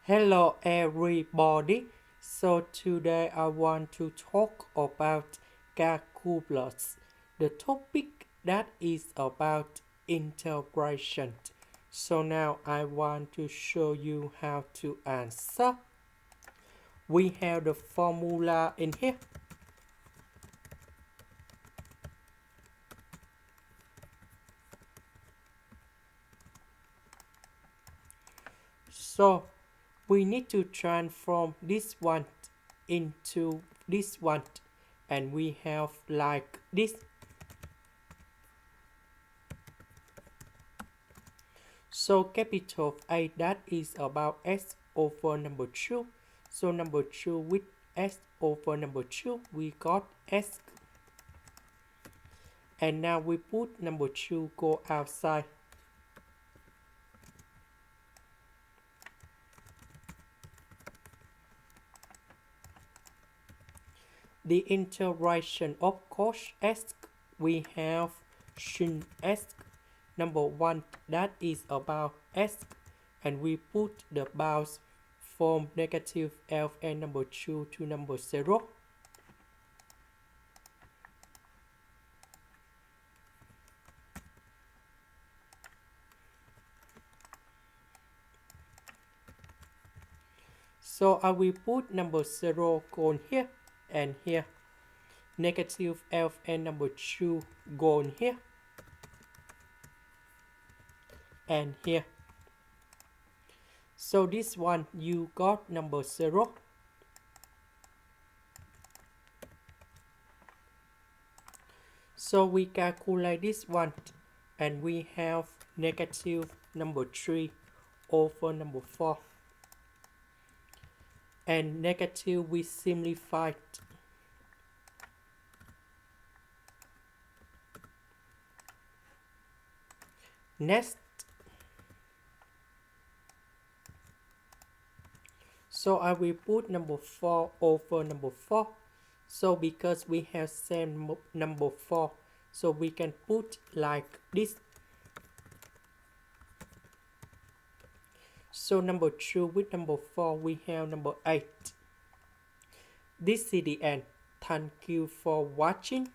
Hello everybody. So today I want to talk about calculus, the topic that is about integration. So now I want to show you how to answer. We have the formula in here. So we need to transform this one into this one, and we have like this. So capital A, that is about s over number 2. So number 2 with s over number 2, we got s. And now we put number 2 go outside. The integration of cosh s, we have sin s number 1, that is about s, and we put the bounds from negative ln number 2 to number 0. So I will put number 0 going here and here. Negative ln number 2 going here and here. So this one you got number 0. So we calculate this one and we have negative number 3 over number 4. And negative we simplified. Next, so I will put number 4 over number 4. So because we have same number 4, so we can put like this. So number 2 with number 4, we have number 8. This is the end. Thank you for watching.